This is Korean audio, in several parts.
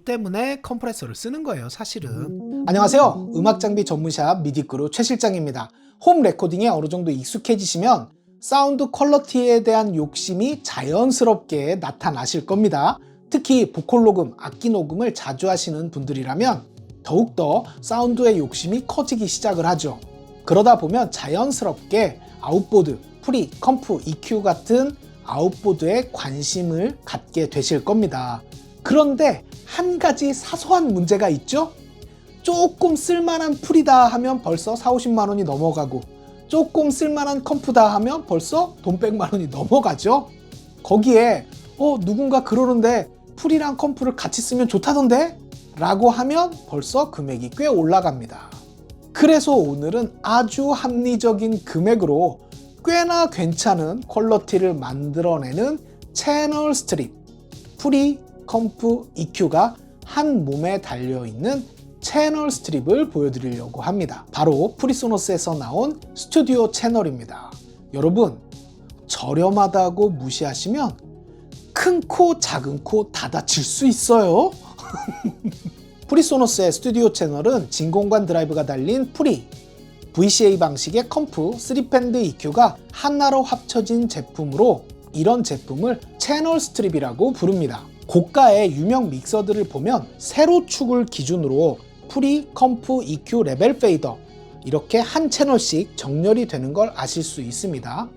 때문에 컴프레서를 쓰는 거예요, 사실은. 안녕하세요. 음악장비 전문샵 미디크루 최 실장입니다. 홈 레코딩에 어느 정도 익숙해지시면 사운드 퀄리티에 대한 욕심이 자연스럽게 나타나실 겁니다. 특히 보컬 녹음, 악기 녹음을 자주 하시는 분들이라면 더욱더 사운드의 욕심이 커지기 시작을 하죠. 그러다 보면 자연스럽게 아웃보드, 프리, 컴프, EQ 같은 아웃보드에 관심을 갖게 되실 겁니다. 그런데 한 가지 사소한 문제가 있죠? 조금 쓸만한 풀이다 하면 벌써 40~50만 원이 넘어가고 조금 쓸만한 컴프다 하면 벌써 돈 100만 원이 넘어가죠. 거기에 누군가 그러는데 풀이랑 컴프를 같이 쓰면 좋다던데? 라고 하면 벌써 금액이 꽤 올라갑니다. 그래서 오늘은 아주 합리적인 금액으로 꽤나 괜찮은 퀄리티를 만들어내는 채널 스트립, 프리, 컴프, EQ가 한 몸에 달려있는 채널 스트립을 보여드리려고 합니다. 바로 프리소너스에서 나온 스튜디오 채널입니다. 여러분, 저렴하다고 무시하시면 큰 코, 작은 코 다 다칠 수 있어요. 프리소너스의 스튜디오 채널은 진공관 드라이브가 달린 프리, VCA 방식의 컴프, 3밴드 EQ가 하나로 합쳐진 제품으로 이런 제품을 채널 스트립이라고 부릅니다. 고가의 유명 믹서들을 보면 세로축을 기준으로 프리, 컴프, EQ, 레벨 페이더 이렇게 한 채널씩 정렬이 되는 걸 아실 수 있습니다.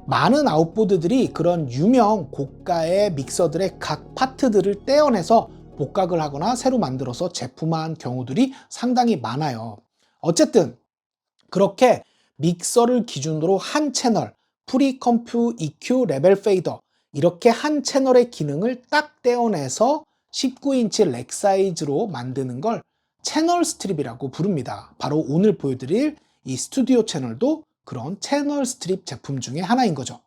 많은 아웃보드들이 그런 유명 고가의 믹서들의 각 파트들을 떼어내서 복각을 하거나 새로 만들어서 제품화한 경우들이 상당히 많아요. 어쨌든 그렇게 믹서를 기준으로 한 채널, 프리, 컴프, EQ, 레벨 페이더 이렇게 한 채널의 기능을 딱 떼어내서 19인치 렉 사이즈로 만드는 걸 채널 스트립이라고 부릅니다. 바로 오늘 보여드릴 이 스튜디오 채널도 그런 채널 스트립 제품 중에 하나인 거죠.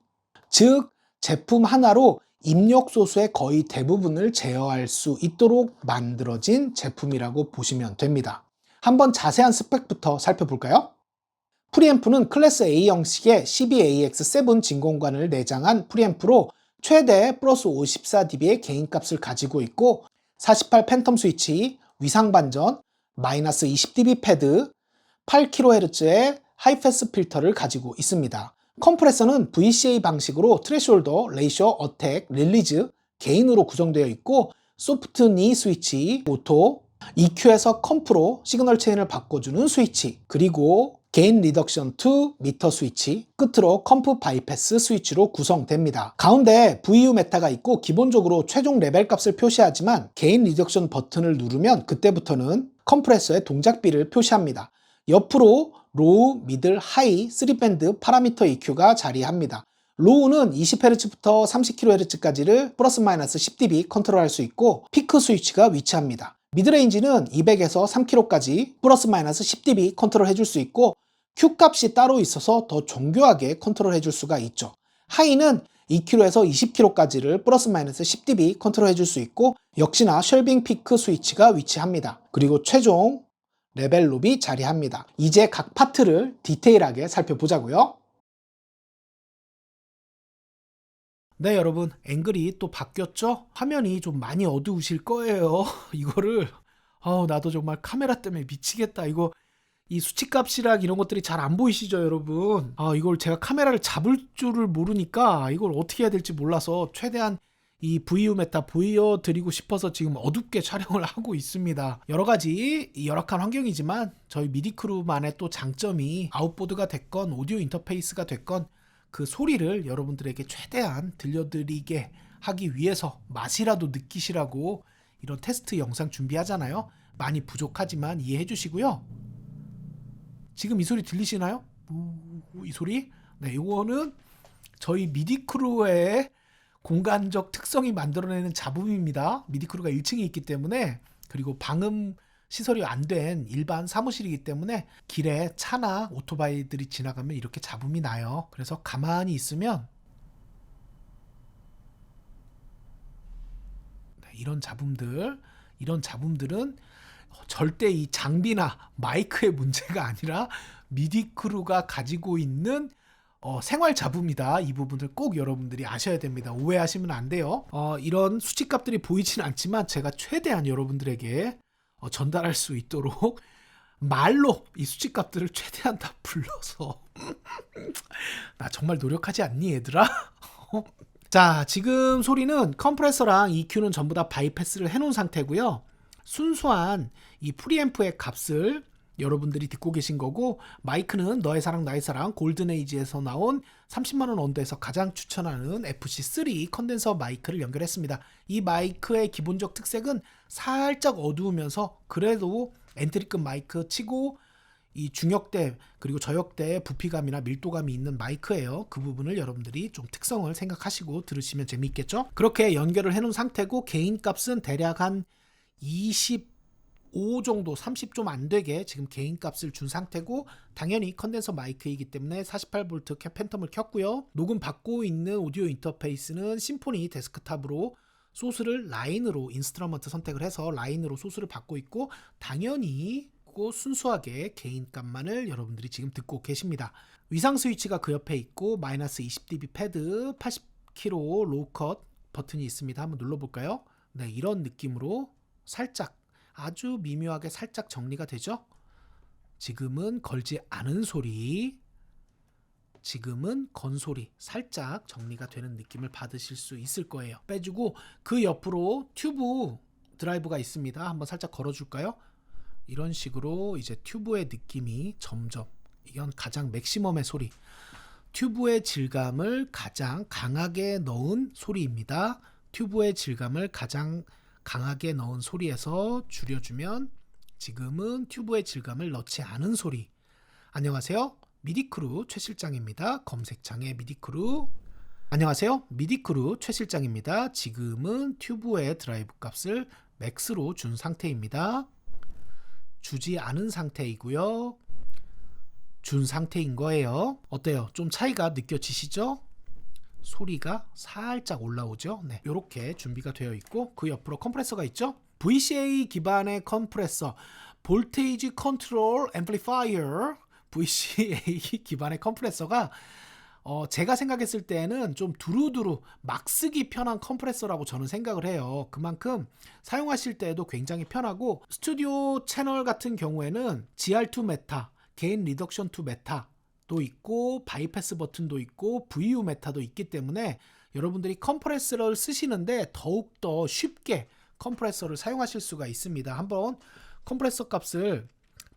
즉, 제품 하나로 입력 소수의 거의 대부분을 제어할 수 있도록 만들어진 제품이라고 보시면 됩니다. 한번 자세한 스펙부터 살펴볼까요? 프리앰프는 클래스 A 형식의 12AX7 진공관을 내장한 프리앰프로 최대 플러스 54dB의 개인값을 가지고 있고 48 팬텀 스위치, 위상 반전, 마이너스 20dB 패드, 8kHz의 하이패스 필터를 가지고 있습니다. 컴프레서는 VCA 방식으로 트레시홀더, 레이셔, 어택, 릴리즈, 게인으로 구성되어 있고 소프트 니 스위치, 오토, EQ에서 컴프로 시그널 체인을 바꿔주는 스위치, 그리고 게인 리덕션 투 미터 스위치, 끝으로 컴프 바이패스 스위치로 구성됩니다. 가운데 VU 메타가 있고 기본적으로 최종 레벨 값을 표시하지만 게인 리덕션 버튼을 누르면 그때부터는 컴프레서의 동작비를 표시합니다. 옆으로 로우, 미들, 하이, 3밴드 파라미터 EQ가 자리합니다. 로우는 20Hz부터 30kHz까지를 플러스 마이너스 10dB 컨트롤할 수 있고 피크 스위치가 위치합니다. 미드레인지는 200에서 3kHz까지 플러스 마이너스 10dB 컨트롤 해줄 수 있고 Q 값이 따로 있어서 더 정교하게 컨트롤 해줄 수가 있죠. 하이는 2kHz에서 20kHz까지를 플러스 마이너스 10dB 컨트롤 해줄 수 있고 역시나 쉘빙 피크 스위치가 위치합니다. 그리고 최종 레벨 롭이 자리합니다. 이제 각 파트를 디테일하게 살펴보자고요. 네, 여러분, 앵글이 또 바뀌었죠? 화면이 좀 많이 어두우실 거예요. 이거를 나도 정말 카메라 때문에 미치겠다. 이 수치값이랑 이런 것들이 잘 안 보이시죠, 여러분? 이걸 제가 카메라를 잡을 줄을 모르니까 이걸 어떻게 해야 될지 몰라서 최대한 이 VU 메타 보여드리고 싶어서 지금 어둡게 촬영을 하고 있습니다. 여러 가지 열악한 환경이지만 저희 미디크루만의 또 장점이 아웃보드가 됐건 오디오 인터페이스가 됐건 그 소리를 여러분들에게 최대한 들려드리게 하기 위해서 맛이라도 느끼시라고 이런 테스트 영상 준비하잖아요. 많이 부족하지만 이해해 주시고요. 지금 이 소리 들리시나요? 이 소리? 네, 이거는 저희 미디크루의 공간적 특성이 만들어내는 잡음입니다. 미디크루가 1층에 있기 때문에, 그리고 방음 시설이 안 된 일반 사무실이기 때문에 길에 차나 오토바이들이 지나가면 이렇게 잡음이 나요. 그래서 가만히 있으면 이런 잡음들은 절대 이 장비나 마이크의 문제가 아니라 미디크루가 가지고 있는 생활 잡음이다. 이 부분을 꼭 여러분들이 아셔야 됩니다. 오해하시면 안 돼요. 이런 수치값들이 보이진 않지만 제가 최대한 여러분들에게 전달할 수 있도록 말로 이 수치값들을 최대한 다 불러서 나 정말 노력하지 않니 얘들아? 자, 지금 소리는 컴프레서랑 EQ는 전부 다 바이패스를 해놓은 상태고요. 순수한 이 프리앰프의 값을 여러분들이 듣고 계신 거고, 마이크는 너의 사랑 나의 사랑 골든에이지에서 나온 30만원 언더에서 가장 추천하는 FC3 컨덴서 마이크를 연결했습니다. 이 마이크의 기본적 특색은 살짝 어두우면서 그래도 엔트리급 마이크 치고 이 중역대 그리고 저역대의 부피감이나 밀도감이 있는 마이크예요. 그 부분을 여러분들이 좀 특성을 생각하시고 들으시면 재미있겠죠? 그렇게 연결을 해놓은 상태고, 개인 값은 대략 한 25 정도, 30 좀 안 되게 지금 개인 값을 준 상태고, 당연히 컨덴서 마이크이기 때문에 48V 팬텀을 켰고요. 녹음 받고 있는 오디오 인터페이스는 심포니 데스크탑으로 소스를 라인으로 인스트루먼트 선택을 해서 라인으로 소스를 받고 있고, 당연히 순수하게 개인 값만을 여러분들이 지금 듣고 계십니다. 위상 스위치가 그 옆에 있고 마이너스 20dB 패드 80kg 로우컷 버튼이 있습니다. 한번 눌러볼까요? 네, 이런 느낌으로 살짝 아주 미묘하게 살짝 정리가 되죠. 지금은 걸지 않은 소리, 지금은 건 소리 살짝 정리가 되는 느낌을 받으실 수 있을 거예요. 빼주고 그 옆으로 튜브 드라이브가 있습니다. 한번 살짝 걸어줄까요? 이런 식으로 이제 튜브의 느낌이 점점, 이건 가장 맥시멈의 소리, 튜브의 질감을 가장 강하게 넣은 소리입니다. 튜브의 질감을 가장 강하게 넣은 소리에서 줄여주면 지금은 튜브의 질감을 넣지 않은 소리. 안녕하세요, 미디크루 최 실장입니다. 검색창에 미디크루. 안녕하세요, 미디크루 최 실장입니다. 지금은 튜브의 드라이브 값을 맥스로 준 상태입니다. 주지 않은 상태이고요. 준 상태인 거예요. 어때요? 좀 차이가 느껴지시죠? 소리가 살짝 올라오죠. 네, 이렇게 준비가 되어 있고, 그 옆으로 컴프레서가 있죠. VCA 기반의 컴프레서, 볼테이지 컨트롤 앰플리파이어, VCA 기반의 컴프레서가 제가 생각했을 때는 좀 두루두루 막 쓰기 편한 컴프레서라고 저는 생각을 해요. 그만큼 사용하실 때에도 굉장히 편하고, 스튜디오 채널 같은 경우에는 GR2 메타, 게인 리덕션 2 메타도 있고 바이패스 버튼도 있고 VU 메타도 있기 때문에 여러분들이 컴프레서를 쓰시는데 더욱더 쉽게 컴프레서를 사용하실 수가 있습니다. 한번 컴프레서 값을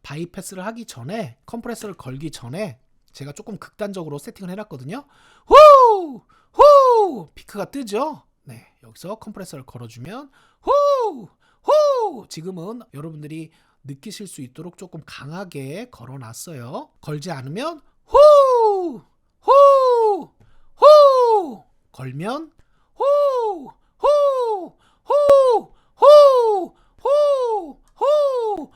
바이패스를 하기 전에, 컴프레서를 걸기 전에 제가 조금 극단적으로 세팅을 해놨거든요. 후! 후! 피크가 뜨죠? 네, 여기서 컴프레서를 걸어주면 후! 후! 지금은 여러분들이 느끼실 수 있도록 조금 강하게 걸어놨어요. 걸지 않으면 후! 후! 후! 걸면 후! 후! 후! 후! 후! 후! 후!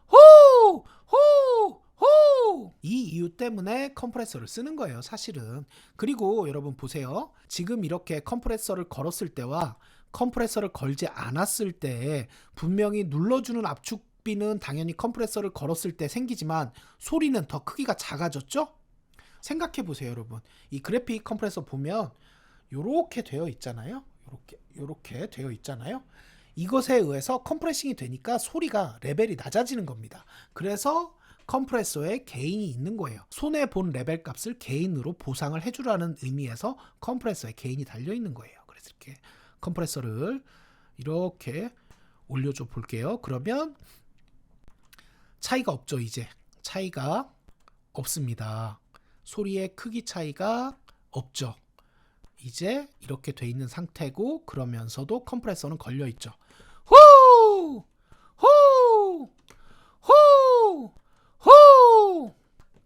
후! 후! 후! 이 이유 때문에 컴프레서를 쓰는 거예요, 사실은. 그리고 여러분 보세요. 지금 이렇게 컴프레서를 걸었을 때와 컴프레서를 걸지 않았을 때 분명히 눌러주는 압축비는 당연히 컴프레서를 걸었을 때 생기지만 소리는 더 크기가 작아졌죠? 생각해 보세요, 여러분. 이 그래픽 컴프레서 보면 요렇게 되어 있잖아요. 요렇게 되어 있잖아요. 이것에 의해서 컴프레싱이 되니까 소리가 레벨이 낮아지는 겁니다. 그래서 컴프레서에 개인이 있는 거예요. 손해 본 레벨 값을 개인으로 보상을 해주라는 의미에서 컴프레서에 개인이 달려 있는 거예요. 그래서 이렇게 컴프레서를 이렇게 올려줘 볼게요. 그러면 차이가 없죠. 이제 차이가 없습니다. 소리의 크기 차이가 없죠. 이제 이렇게 돼 있는 상태고, 그러면서도 컴프레서는 걸려 있죠. 후! 후! 후! 후!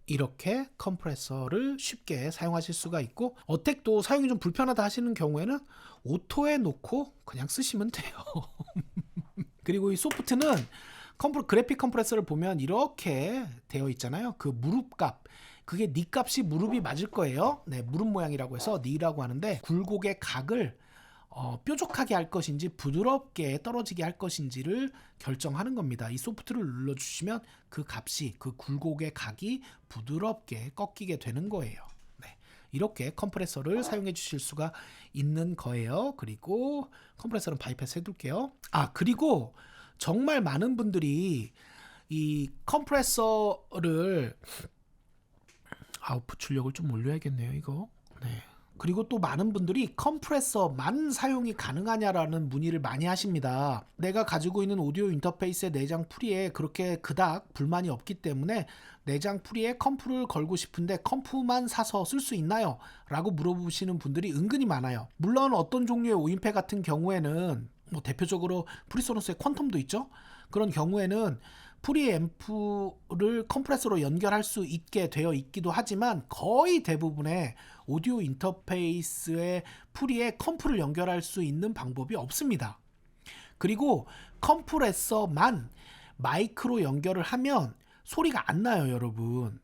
이렇게 컴프레서를 쉽게 사용하실 수가 있고, 어택도 사용이 좀 불편하다 하시는 경우에는 오토에 놓고 그냥 쓰시면 돼요. 그리고 이 소프트는 그래픽 컴프레서를 보면 이렇게 되어 있잖아요. 그 무릎 값, 그게 니 값이 무릎이 맞을 거예요. 네, 무릎 모양이라고 해서 니라고 하는데, 굴곡의 각을 뾰족하게 할 것인지 부드럽게 떨어지게 할 것인지를 결정하는 겁니다. 이 소프트를 눌러주시면 그 값이, 그 굴곡의 각이 부드럽게 꺾이게 되는 거예요. 이렇게 컴프레서를 사용해 주실 수가 있는 거예요. 그리고 컴프레서는 바이패스 해둘게요. 그리고 정말 많은 분들이 이 컴프레서를 아웃풋 출력을 좀 올려야겠네요, 이거. 네. 그리고 또 많은 분들이 컴프레서만 사용이 가능하냐라는 문의를 많이 하십니다. 내가 가지고 있는 오디오 인터페이스의 내장 풀이에 그렇게 그닥 불만이 없기 때문에 내장 풀이에 컴프를 걸고 싶은데 컴프만 사서 쓸 수 있나요? 라고 물어보시는 분들이 은근히 많아요. 물론 어떤 종류의 오인패 같은 경우에는 뭐 대표적으로 프리소너스의 퀀텀도 있죠. 그런 경우에는 프리앰프를 컴프레서로 연결할 수 있게 되어 있기도 하지만 거의 대부분의 오디오 인터페이스의 프리에 컴프를 연결할 수 있는 방법이 없습니다. 그리고 컴프레서만 마이크로 연결을 하면 소리가 안 나요, 여러분.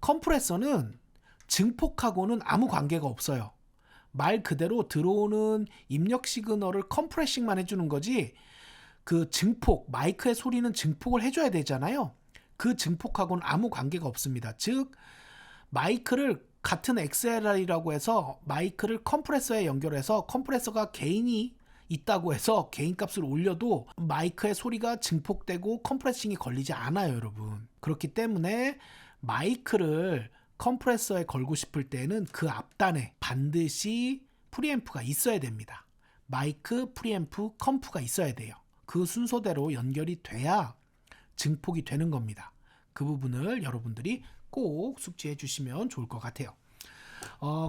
컴프레서는 증폭하고는 아무 관계가 없어요. 말 그대로 들어오는 입력 시그널을 컴프레싱만 해주는 거지, 그 증폭, 마이크의 소리는 증폭을 해줘야 되잖아요. 그 증폭하고는 아무 관계가 없습니다. 즉 마이크를 같은 XLR이라고 해서 마이크를 컴프레서에 연결해서 컴프레서가 게인이 있다고 해서 게인 값을 올려도 마이크의 소리가 증폭되고 컴프레싱이 걸리지 않아요, 여러분. 그렇기 때문에 마이크를 컴프레서에 걸고 싶을 때는 그 앞단에 반드시 프리앰프가 있어야 됩니다. 마이크, 프리앰프, 컴프가 있어야 돼요. 그 순서대로 연결이 돼야 증폭이 되는 겁니다. 그 부분을 여러분들이 꼭 숙지해 주시면 좋을 것 같아요.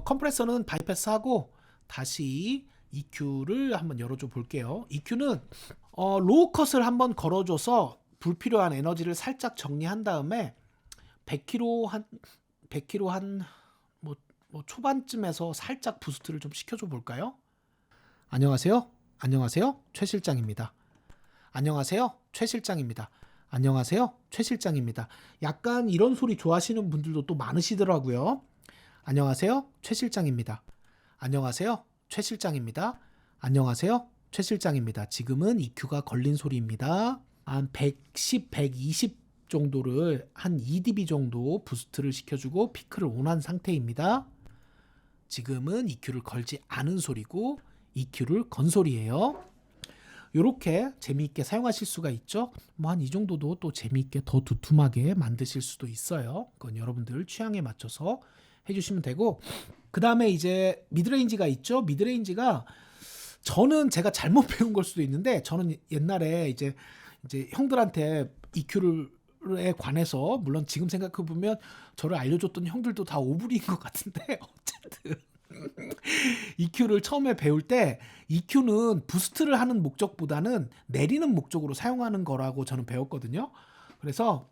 컴프레서는 바이패스하고 다시 EQ를 한번 열어줘 볼게요. EQ는 로우 컷을 한번 걸어줘서 불필요한 에너지를 살짝 정리한 다음에 100kg 한 초반쯤에서 살짝 부스트를 좀 시켜줘 볼까요? 안녕하세요. 최 실장입니다. 안녕하세요. 최 실장입니다. 안녕하세요. 최 실장입니다. 약간 이런 소리 좋아하시는 분들도 또 많으시더라고요. 안녕하세요. 최 실장입니다. 안녕하세요. 최 실장입니다. 안녕하세요. 최 실장입니다. 지금은 EQ가 걸린 소리입니다. 한 110, 120 정도를 한 2dB 정도 부스트를 시켜주고 피크를 온한 상태입니다. 지금은 EQ를 걸지 않은 소리고 EQ를 건 소리예요. 이렇게 재미있게 사용하실 수가 있죠. 뭐 한 이 정도도 또 재미있게 더 두툼하게 만드실 수도 있어요. 그건 여러분들 취향에 맞춰서 해주시면 되고, 그 다음에 이제 미드레인지가 있죠. 미드레인지가 저는 제가 잘못 배운 걸 수도 있는데, 저는 옛날에 이제 형들한테 EQ에 관해서, 물론 지금 생각해 보면 저를 알려줬던 형들도 다 오브리인 것 같은데, 어쨌든 EQ를 처음에 배울 때 EQ는 부스트를 하는 목적보다는 내리는 목적으로 사용하는 거라고 저는 배웠거든요. 그래서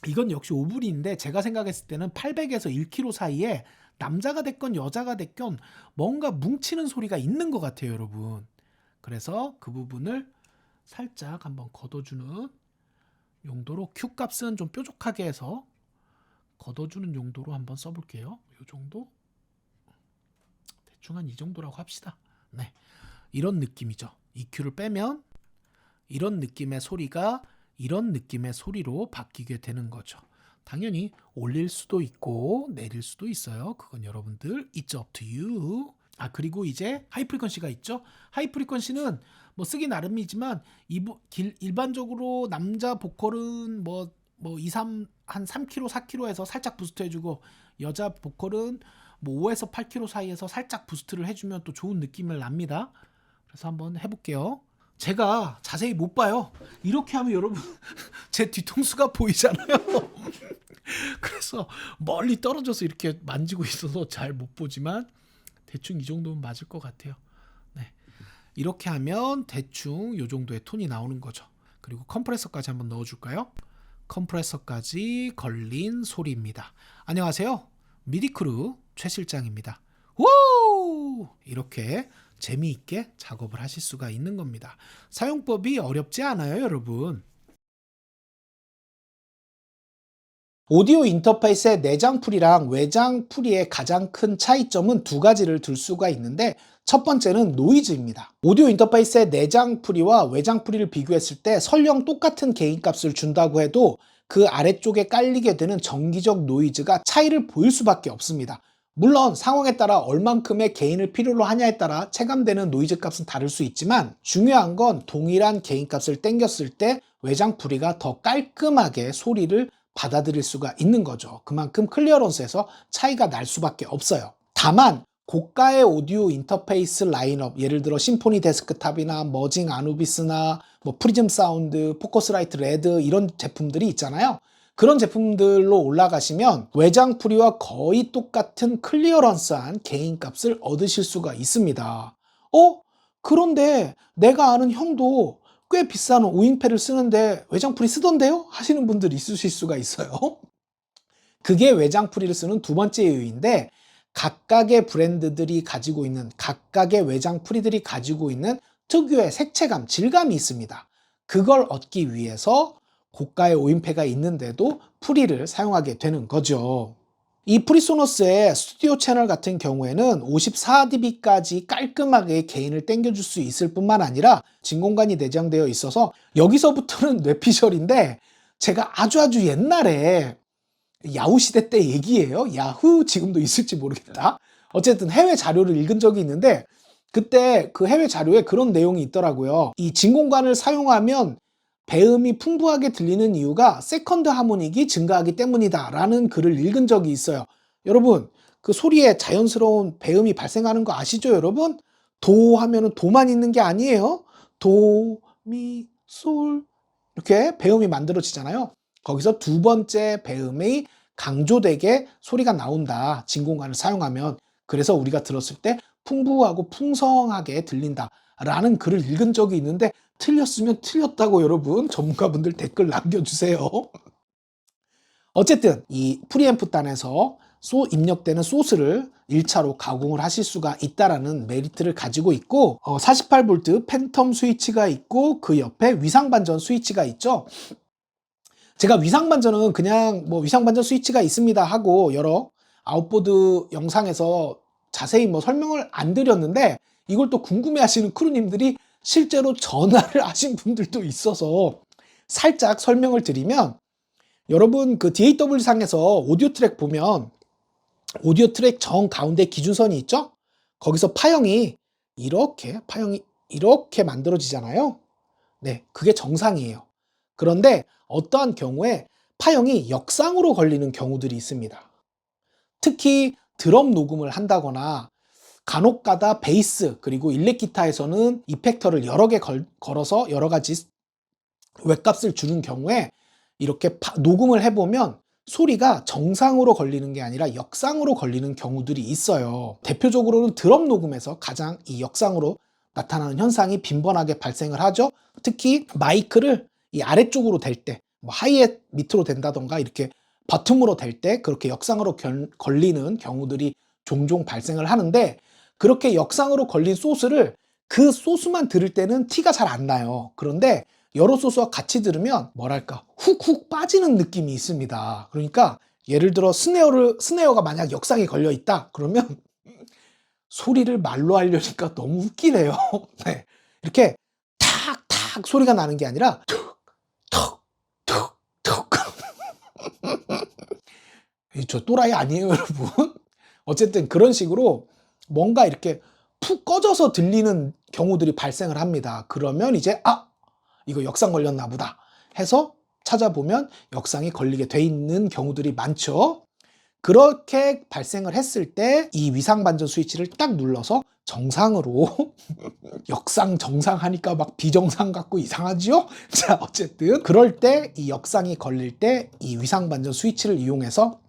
이건 역시 오브리인데, 제가 생각했을 때는 800에서 1kg 사이에 남자가 됐건 여자가 됐건 뭔가 뭉치는 소리가 있는 것 같아요, 여러분. 그래서 그 부분을 살짝 한번 걷어주는 용도로, Q 값은 좀 뾰족하게 해서 걷어주는 용도로 한번 써볼게요. 이 정도? 대충 한 이 정도라고 합시다. 네, 이런 느낌이죠. EQ를 빼면 이런 느낌의 소리가 이런 느낌의 소리로 바뀌게 되는 거죠. 당연히 올릴 수도 있고 내릴 수도 있어요. 그건 여러분들 it's up to you. 그리고 이제 하이 프리퀀시가 있죠. 하이 프리퀀시는 뭐 쓰기 나름이지만 일반적으로 남자 보컬은 뭐 2, 3, 한 3kg, 4kg에서 살짝 부스트 해주고, 여자 보컬은 뭐 5에서 8kg 사이에서 살짝 부스트를 해주면 또 좋은 느낌을 납니다. 그래서 한번 해볼게요. 제가 자세히 못 봐요. 이렇게 하면 여러분 제 뒤통수가 보이잖아요. 그래서 멀리 떨어져서 이렇게 만지고 있어서 잘 못 보지만 대충 이 정도면 맞을 것 같아요. 네, 이렇게 하면 대충 이 정도의 톤이 나오는 거죠. 그리고 컴프레서까지 한번 넣어줄까요? 컴프레서까지 걸린 소리입니다. 안녕하세요. 미디크루 최 실장입니다. 우! 이렇게 재미있게 작업을 하실 수가 있는 겁니다. 사용법이 어렵지 않아요, 여러분. 오디오 인터페이스의 내장 풀이랑 외장 풀이의 가장 큰 차이점은 두 가지를 들 수가 있는데, 첫 번째는 노이즈입니다. 오디오 인터페이스의 내장 풀이와 외장 풀이를 비교했을 때 설령 똑같은 게인 값을 준다고 해도 그 아래쪽에 깔리게 되는 정기적 노이즈가 차이를 보일 수밖에 없습니다. 물론 상황에 따라 얼만큼의 게인을 필요로 하냐에 따라 체감되는 노이즈 값은 다를 수 있지만 중요한 건 동일한 게인 값을 땡겼을 때 외장 프리가 더 깔끔하게 소리를 받아들일 수가 있는 거죠. 그만큼 클리어런스에서 차이가 날 수밖에 없어요. 다만 고가의 오디오 인터페이스 라인업, 예를 들어 심포니 데스크탑이나 머징 아누비스나 뭐 프리즘 사운드, 포커스라이트 레드 이런 제품들이 있잖아요. 그런 제품들로 올라가시면 외장 프리와 거의 똑같은 클리어런스한 게인 값을 얻으실 수가 있습니다. 그런데 내가 아는 형도 꽤 비싼 오인패를 쓰는데 외장 프리 쓰던데요? 하시는 분들이 있으실 수가 있어요. 그게 외장 프리를 쓰는 두 번째 이유인데, 각각의 브랜드들이 가지고 있는, 각각의 외장 프리들이 가지고 있는 특유의 색채감, 질감이 있습니다. 그걸 얻기 위해서 고가의 오인패가 있는데도 프리를 사용하게 되는 거죠. 이 프리소너스의 스튜디오 채널 같은 경우에는 54dB까지 깔끔하게 게인을 땡겨줄 수 있을 뿐만 아니라 진공관이 내장되어 있어서, 여기서부터는 뇌피셜인데 제가 아주 옛날에 야후 시대 때 얘기예요. 야후 지금도 있을지 모르겠다. 어쨌든 해외 자료를 읽은 적이 있는데 그때 그 해외 자료에 그런 내용이 있더라고요. 이 진공관을 사용하면 배음이 풍부하게 들리는 이유가 세컨드 하모닉이 증가하기 때문이다 라는 글을 읽은 적이 있어요. 여러분, 그 소리에 자연스러운 배음이 발생하는 거 아시죠, 여러분? 도 하면은 도만 있는 게 아니에요. 도, 미, 솔 이렇게 배음이 만들어지잖아요. 거기서 두 번째 배음이 강조되게 소리가 나온다, 진공관을 사용하면. 그래서 우리가 들었을 때 풍부하고 풍성하게 들린다 라는 글을 읽은 적이 있는데, 틀렸으면 틀렸다고 여러분 전문가분들 댓글 남겨주세요. 어쨌든 이 프리앰프 단에서 입력되는 소스를 1차로 가공을 하실 수가 있다라는 메리트를 가지고 있고, 48V 팬텀 스위치가 있고 그 옆에 위상반전 스위치가 있죠. 제가 위상반전은 그냥 뭐 위상반전 스위치가 있습니다 하고 여러 아웃보드 영상에서 자세히 뭐 설명을 안 드렸는데, 이걸 또 궁금해 하시는 크루님들이 실제로 전화를 하신 분들도 있어서 살짝 설명을 드리면, 여러분 그 DAW 상에서 오디오 트랙 보면 오디오 트랙 정 가운데 기준선이 있죠? 거기서 파형이 이렇게 만들어지잖아요. 네, 그게 정상이에요. 그런데 어떠한 경우에 파형이 역상으로 걸리는 경우들이 있습니다. 특히 드럼 녹음을 한다거나 간혹가다 베이스 그리고 일렉 기타에서는 이펙터를 여러 개 걸어서 여러 가지 웻값을 주는 경우에 이렇게 녹음을 해보면 소리가 정상으로 걸리는 게 아니라 역상으로 걸리는 경우들이 있어요. 대표적으로는 드럼 녹음에서 가장 이 역상으로 나타나는 현상이 빈번하게 발생을 하죠. 특히 마이크를 이 아래쪽으로 댈 때, 뭐 하이햇 밑으로 댄다던가 이렇게 버튼으로 댈 때 그렇게 역상으로 걸리는 경우들이 종종 발생을 하는데, 그렇게 역상으로 걸린 소스를 그 소스만 들을 때는 티가 잘 안 나요. 그런데 여러 소스와 같이 들으면 뭐랄까 훅훅 빠지는 느낌이 있습니다. 그러니까 예를 들어 스네어가 만약 역상에 걸려 있다 그러면 소리를 말로 하려니까 너무 웃기네요. 네. 이렇게 탁탁 소리가 나는 게 아니라 툭툭툭툭. 저 또라이 아니에요, 여러분? 어쨌든 그런 식으로 뭔가 이렇게 푹 꺼져서 들리는 경우들이 발생을 합니다. 그러면 이제 이거 역상 걸렸나 보다 해서 찾아보면 역상이 걸리게 돼 있는 경우들이 많죠. 그렇게 발생을 했을 때 이 위상반전 스위치를 딱 눌러서 정상으로 역상 정상 하니까 막 비정상 같고 이상하지요? 자, 어쨌든 그럴 때 이 역상이 걸릴 때 이 위상반전 스위치를 이용해서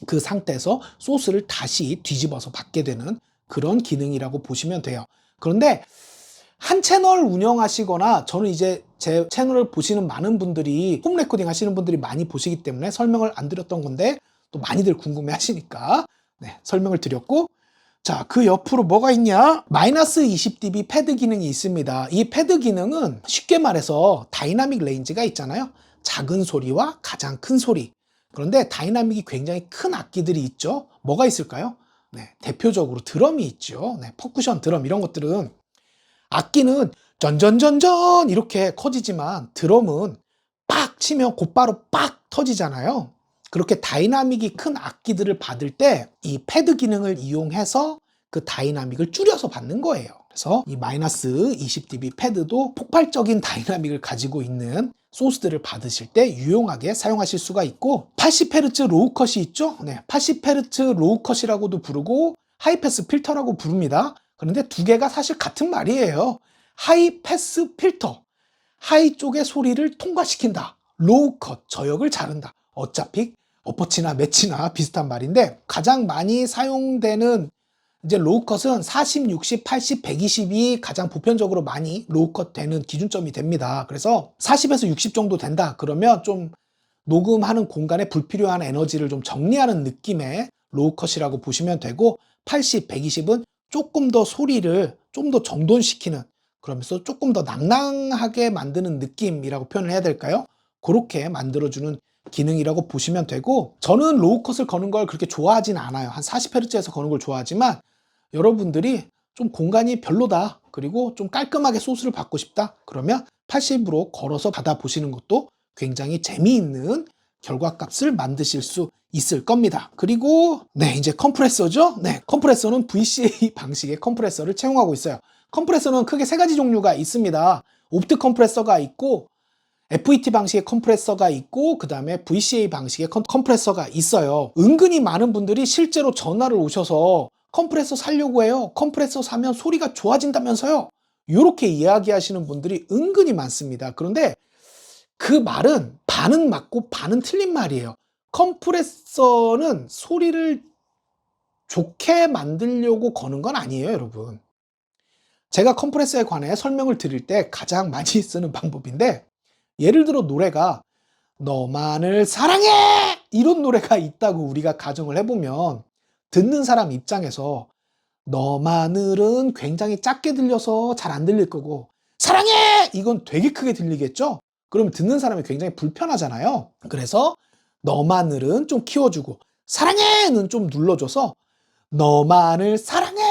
그 상태에서 소스를 다시 뒤집어서 받게 되는 그런 기능이라고 보시면 돼요. 그런데 한 채널 운영하시거나, 저는 이제 제 채널을 보시는 많은 분들이 홈 레코딩 하시는 분들이 많이 보시기 때문에 설명을 안 드렸던 건데, 또 많이들 궁금해 하시니까 설명을 드렸고, 자, 그 옆으로 뭐가 있냐? 마이너스 20dB 패드 기능이 있습니다. 이 패드 기능은 쉽게 말해서 다이나믹 레인지가 있잖아요. 작은 소리와 가장 큰 소리. 그런데 다이나믹이 굉장히 큰 악기들이 있죠. 뭐가 있을까요? 대표적으로 드럼이 있죠. 퍼쿠션 드럼 이런 것들은, 악기는 전전전전 이렇게 커지지만 드럼은 빡 치면 곧바로 빡 터지잖아요. 그렇게 다이나믹이 큰 악기들을 받을 때 이 패드 기능을 이용해서 그 다이나믹을 줄여서 받는 거예요. 그래서 이 마이너스 20dB 패드도 폭발적인 다이나믹을 가지고 있는 소스들을 받으실 때 유용하게 사용하실 수가 있고, 80Hz 로우 컷이 있죠? 네, 80Hz 로우 컷이라고도 부르고 하이패스 필터라고 부릅니다. 그런데 두 개가 사실 같은 말이에요. 하이패스 필터, 하이 쪽의 소리를 통과시킨다. 로우 컷, 저역을 자른다. 어차피 어퍼치나 매치나 비슷한 말인데, 가장 많이 사용되는 이제 로우 컷은 40, 60, 80, 120이 가장 보편적으로 많이 로우 컷 되는 기준점이 됩니다. 그래서 40에서 60 정도 된다 그러면 좀 녹음하는 공간에 불필요한 에너지를 좀 정리하는 느낌의 로우 컷이라고 보시면 되고, 80, 120은 조금 더 소리를 좀 더 정돈시키는, 그러면서 조금 더 낭낭하게 만드는 느낌이라고 표현을 해야 될까요? 그렇게 만들어주는 기능이라고 보시면 되고, 저는 로우 컷을 거는 걸 그렇게 좋아하진 않아요. 한 40Hz에서 거는 걸 좋아하지만, 여러분들이 좀 공간이 별로다, 그리고 좀 깔끔하게 소스를 받고 싶다 그러면 80으로 걸어서 받아보시는 것도 굉장히 재미있는 결과값을 만드실 수 있을 겁니다. 그리고 네, 이제 컴프레서죠. 네, 컴프레서는 VCA 방식의 컴프레서를 채용하고 있어요. 컴프레서는 크게 세 가지 종류가 있습니다. 옵트 컴프레서가 있고, FET 방식의 컴프레서가 있고, 그 다음에 VCA 방식의 컴프레서가 있어요. 은근히 많은 분들이 실제로 전화를 오셔서 컴프레서 사려고 해요. 컴프레서 사면 소리가 좋아진다면서요. 이렇게 이야기하시는 분들이 은근히 많습니다. 그런데 그 말은 반은 맞고 반은 틀린 말이에요. 컴프레서는 소리를 좋게 만들려고 거는 건 아니에요, 여러분. 제가 컴프레서에 관해 설명을 드릴 때 가장 많이 쓰는 방법인데, 예를 들어 노래가 너만을 사랑해! 이런 노래가 있다고 우리가 가정을 해보면, 듣는 사람 입장에서 너만을은 굉장히 작게 들려서 잘 안 들릴 거고, 사랑해! 이건 되게 크게 들리겠죠? 그러면 듣는 사람이 굉장히 불편하잖아요. 그래서 너만을은 좀 키워주고, 사랑해는 좀 눌러줘서 너만을 사랑해!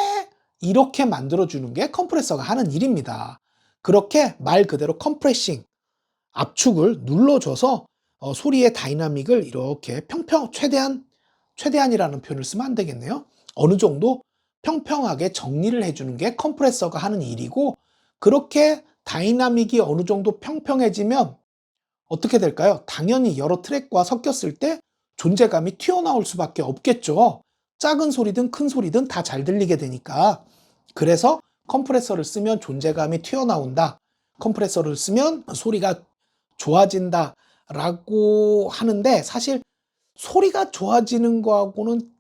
이렇게 만들어주는 게 컴프레서가 하는 일입니다. 그렇게 말 그대로 컴프레싱, 압축을 눌러줘서 소리의 다이나믹을 이렇게 최대한이라는 표현을 쓰면 안 되겠네요. 어느 정도 평평하게 정리를 해주는 게 컴프레서가 하는 일이고, 그렇게 다이나믹이 어느 정도 평평해지면 어떻게 될까요? 당연히 여러 트랙과 섞였을 때 존재감이 튀어나올 수밖에 없겠죠. 작은 소리든 큰 소리든 다 잘 들리게 되니까. 그래서 컴프레서를 쓰면 존재감이 튀어나온다, 컴프레서를 쓰면 소리가 좋아진다 라고 하는데, 사실 소리가 좋아지는 거하고는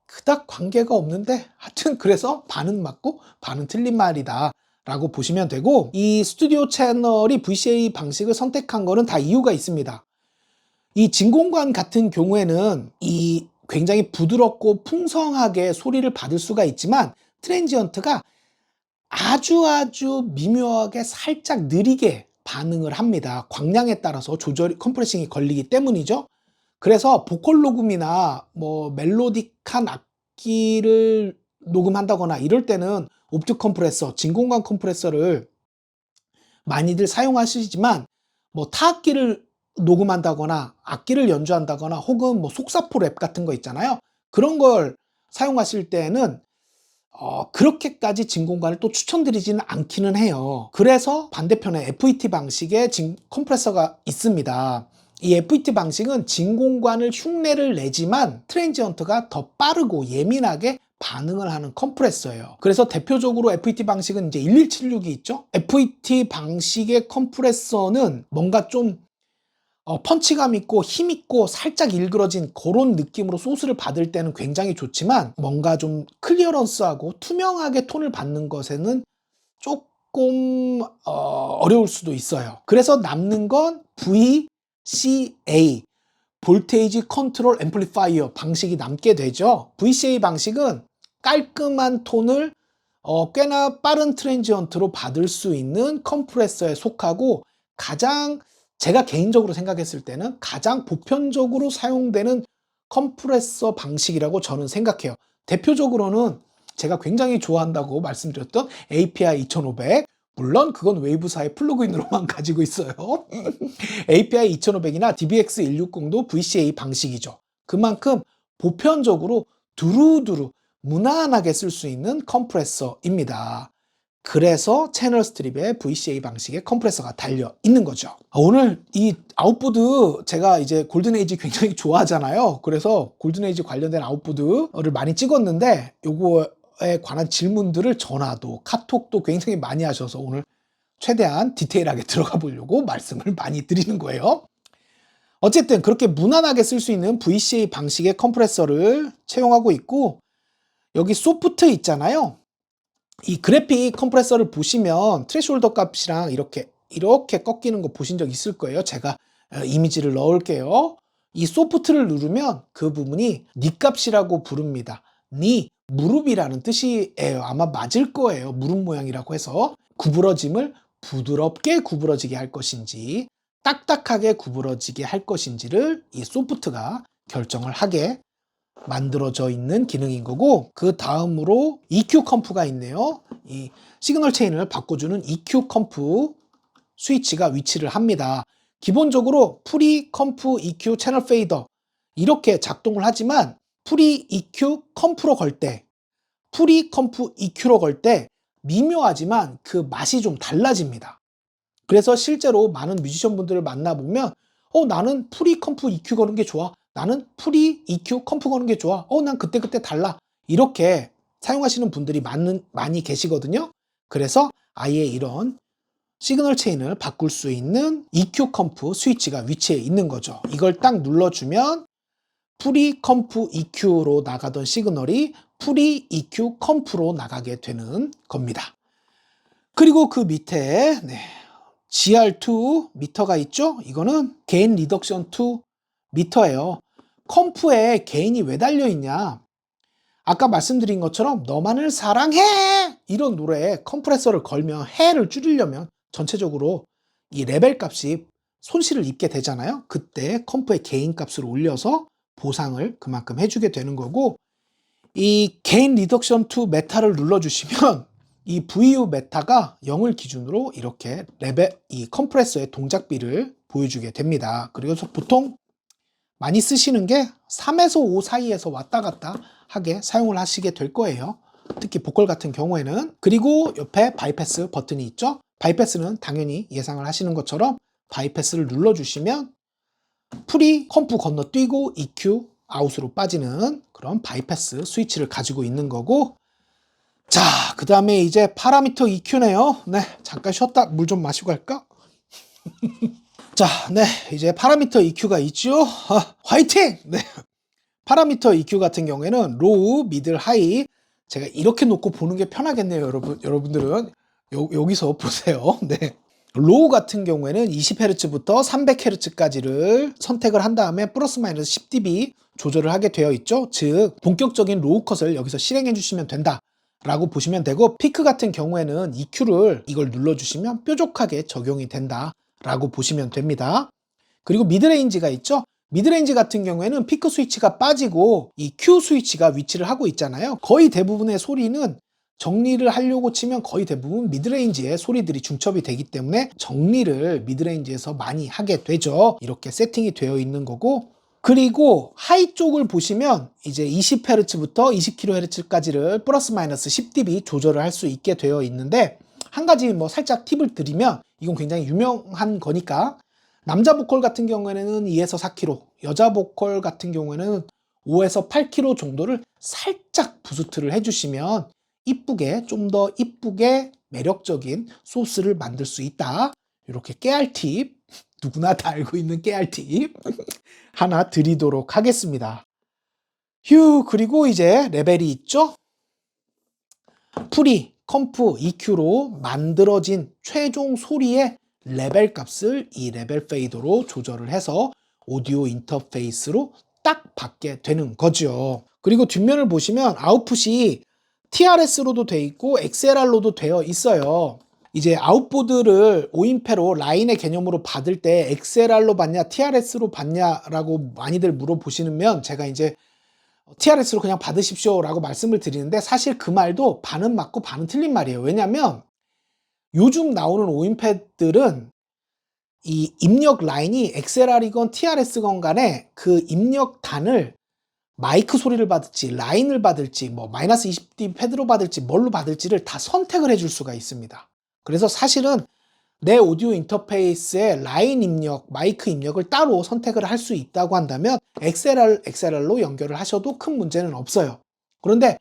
그닥 관계가 없는데, 하여튼 그래서 반은 맞고 반은 틀린 말이다 라고 보시면 되고, 이 스튜디오 채널이 VCA 방식을 선택한 거는 다 이유가 있습니다. 이 진공관 같은 경우에는 이 굉장히 부드럽고 풍성하게 소리를 받을 수가 있지만, 트랜지언트가 아주 미묘하게 살짝 느리게 반응을 합니다. 광량에 따라서 조절이, 컴프레싱이 걸리기 때문이죠. 그래서 보컬 녹음이나 뭐 멜로딕한 악기를 녹음한다거나 이럴 때는 옵트 컴프레서, 진공관 컴프레서를 많이들 사용하시지만, 뭐 타악기를 녹음한다거나 악기를 연주한다거나 혹은 뭐 속사포 랩 같은 거 있잖아요. 그런 걸 사용하실 때는 그렇게까지 진공관을 또 추천드리지는 않기는 해요. 그래서 반대편에 FET 방식의 컴프레서가 있습니다. 이 FET 방식은 진공관을 흉내를 내지만 트랜지언트가 더 빠르고 예민하게 반응을 하는 컴프레서예요. 그래서 대표적으로 FET 방식은 이제 1176이 있죠. FET 방식의 컴프레서는 뭔가 좀 펀치감 있고 힘 있고 살짝 일그러진 그런 느낌으로 소스를 받을 때는 굉장히 좋지만, 뭔가 좀 클리어런스하고 투명하게 톤을 받는 것에는 조금 어려울 수도 있어요. 그래서 남는 건 VCA, 볼테이지 컨트롤 앰플리파이어 방식이 남게 되죠. VCA 방식은 깔끔한 톤을 꽤나 빠른 트랜지언트로 받을 수 있는 컴프레서에 속하고, 제가 개인적으로 생각했을 때는 가장 보편적으로 사용되는 컴프레서 방식이라고 저는 생각해요. 대표적으로는 제가 굉장히 좋아한다고 말씀드렸던 API 2500, 물론 그건 웨이브사의 플러그인으로만 가지고 있어요. API 2500이나 DBX 160도 VCA 방식이죠. 그만큼 보편적으로 두루두루 무난하게 쓸 수 있는 컴프레서입니다. 그래서 채널 스트립에 VCA 방식의 컴프레서가 달려 있는 거죠. 오늘 이 아웃보드 제가 이제 골든에이지 굉장히 좋아하잖아요. 그래서 골든에이지 관련된 아웃보드를 많이 찍었는데 요거에 관한 질문들을 전화도 카톡도 굉장히 많이 하셔서 오늘 최대한 디테일하게 들어가 보려고 말씀을 많이 드리는 거예요. 어쨌든 그렇게 무난하게 쓸 수 있는 VCA 방식의 컴프레서를 채용하고 있고, 여기 소프트 있잖아요. 이 그래픽 컴프레서를 보시면 트레시홀더 값이랑 이렇게 꺾이는 거 보신 적 있을 거예요. 제가 이미지를 넣을게요. 이 소프트를 누르면 그 부분이 니 값이라고 부릅니다. 니, 무릎이라는 뜻이에요. 아마 맞을 거예요. 무릎 모양이라고 해서 구부러짐을 부드럽게 구부러지게 할 것인지 딱딱하게 구부러지게 할 것인지를 이 소프트가 결정을 하게 만들어져 있는 기능인 거고, 그 다음으로 EQ 컴프가 있네요. 이 시그널 체인을 바꿔주는 EQ 컴프 스위치가 위치를 합니다. 기본적으로 프리 컴프 EQ 채널 페이더 이렇게 작동을 하지만 프리 EQ 컴프로 걸 때, 프리 컴프 EQ로 걸 때 미묘하지만 그 맛이 좀 달라집니다. 그래서 실제로 많은 뮤지션 분들을 만나보면 나는 프리 컴프 EQ 거는 게 좋아. 나는 프리 EQ 컴프 거는 게 좋아. 난 그때그때 달라. 이렇게 사용하시는 분들이 많이 계시거든요. 그래서 아예 이런 시그널 체인을 바꿀 수 있는 EQ 컴프 스위치가 위치해 있는 거죠. 이걸 딱 눌러주면 프리 컴프 EQ로 나가던 시그널이 프리 EQ 컴프로 나가게 되는 겁니다. 그리고 그 밑에 GR2 미터가 있죠? 이거는 게인 리덕션 2 미터예요. 컴프에 게인이 왜 달려있냐? 아까 말씀드린 것처럼 너만을 사랑해! 이런 노래에 컴프레서를 걸면 해를 줄이려면 전체적으로 이 레벨 값이 손실을 입게 되잖아요. 그때 컴프의 게인 값을 올려서 보상을 그만큼 해주게 되는 거고, 이 게인 리덕션 2 메타를 눌러주시면 이 VU 메타가 0을 기준으로 이렇게 이 컴프레서의 동작비를 보여주게 됩니다. 그래서 보통 많이 쓰시는 게 3에서 5 사이에서 왔다 갔다 하게 사용을 하시게 될 거예요. 특히 보컬 같은 경우에는. 그리고 옆에 바이패스 버튼이 있죠. 바이패스는 당연히 예상을 하시는 것처럼 바이패스를 눌러주시면 프리 컴프 건너뛰고 EQ 아웃으로 빠지는 그런 바이패스 스위치를 가지고 있는 거고, 자, 그 다음에 이제 파라미터 EQ네요. 잠깐 쉬었다 물 좀 마시고 갈까? 자, 이제 파라미터 EQ가 있죠. 화이팅! 파라미터 EQ 같은 경우에는 로우, 미들, 하이. 제가 이렇게 놓고 보는 게 편하겠네요, 여러분들은. 여기서 보세요. 로우 같은 경우에는 20Hz부터 300Hz까지를 선택을 한 다음에 플러스 마이너스 10dB 조절을 하게 되어 있죠. 즉, 본격적인 로우 컷을 여기서 실행해 주시면 된다 라고 보시면 되고, 피크 같은 경우에는 EQ를 이걸 눌러주시면 뾰족하게 적용이 된다 라고 보시면 됩니다. 그리고 미드레인지가 있죠. 미드레인지 같은 경우에는 피크 스위치가 빠지고 이 Q 스위치가 위치를 하고 있잖아요. 거의 대부분의 소리는 정리를 하려고 치면 거의 대부분 미드레인지에 소리들이 중첩이 되기 때문에 정리를 미드레인지에서 많이 하게 되죠. 이렇게 세팅이 되어 있는 거고, 그리고 하이 쪽을 보시면 이제 20Hz부터 20kHz까지를 플러스 마이너스 10dB 조절을 할 수 있게 되어 있는데, 한 가지 살짝 팁을 드리면, 이건 굉장히 유명한 거니까, 남자 보컬 같은 경우에는 2에서 4kg, 여자 보컬 같은 경우에는 5에서 8kg 정도를 살짝 부스트를 해주시면 이쁘게, 좀 더 이쁘게 매력적인 소스를 만들 수 있다. 이렇게 깨알 팁, 누구나 다 알고 있는 깨알 팁 하나 드리도록 하겠습니다. 그리고 이제 레벨이 있죠. 프리, 컴프, EQ로 만들어진 최종 소리의 레벨 값을 이 레벨 페이더로 조절을 해서 오디오 인터페이스로 딱 받게 되는 거죠. 그리고 뒷면을 보시면 아웃풋이 TRS로도 되어 있고 XLR로도 되어 있어요. 이제 아웃보드를 5인패로 라인의 개념으로 받을 때 XLR로 받냐 TRS로 받냐라고 많이들 물어보시면 제가 이제 TRS로 그냥 받으십시오 라고 말씀을 드리는데, 사실 그 말도 반은 맞고 반은 틀린 말이에요. 왜냐면 요즘 나오는 오인패들은 이 입력 라인이 XLR이건 TRS건 간에 그 입력단을 마이크 소리를 받을지 라인을 받을지 뭐 마이너스 20dB 패드로 받을지 뭘로 받을지를 다 선택을 해줄 수가 있습니다. 그래서 사실은 내 오디오 인터페이스에 라인 입력, 마이크 입력을 따로 선택을 할 수 있다고 한다면 XLR로 연결을 하셔도 큰 문제는 없어요. 그런데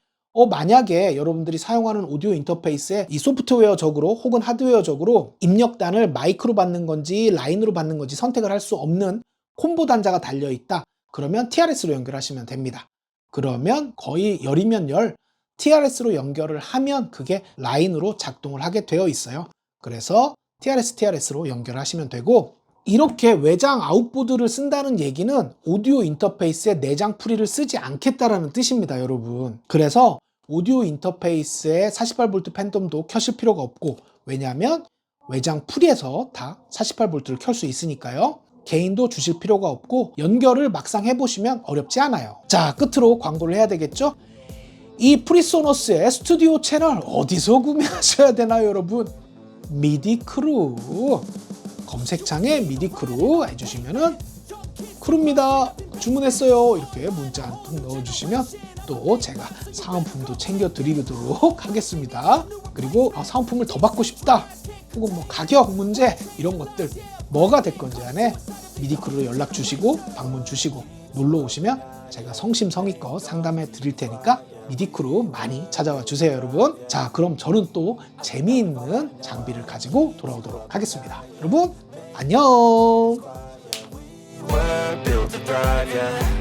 만약에 여러분들이 사용하는 오디오 인터페이스에 이 소프트웨어적으로 혹은 하드웨어적으로 입력단을 마이크로 받는 건지 라인으로 받는 건지 선택을 할 수 없는 콤보 단자가 달려있다. 그러면 TRS로 연결하시면 됩니다. 그러면 거의 열이면 열 TRS로 연결을 하면 그게 라인으로 작동을 하게 되어 있어요. 그래서 TRS로 연결하시면 되고, 이렇게 외장 아웃보드를 쓴다는 얘기는 오디오 인터페이스에 내장 프리를 쓰지 않겠다라는 뜻입니다, 여러분. 그래서 오디오 인터페이스에 48V 팬덤도 켜실 필요가 없고, 왜냐하면 외장 프리에서 다 48V를 켤 수 있으니까요. 개인도 주실 필요가 없고 연결을 막상 해보시면 어렵지 않아요. 자, 끝으로 광고를 해야 되겠죠? 이 프리소너스의 스튜디오 채널 어디서 구매하셔야 되나요, 여러분? 미디크루 검색창에 미디크루 해주시면은 크루입니다, 주문했어요, 이렇게 문자 한 통 넣어주시면 또 제가 사은품도 챙겨드리도록 하겠습니다. 그리고 사은품을 더 받고 싶다 혹은 뭐 가격 문제 이런 것들 뭐가 됐건지 간에 미디크루로 연락 주시고 방문 주시고 놀러 오시면 제가 성심성의껏 상담해 드릴 테니까 미디크루 많이 찾아와 주세요, 여러분. 자, 그럼 저는 또 재미있는 장비를 가지고 돌아오도록 하겠습니다. 여러분 안녕. We're built to thrive, yeah.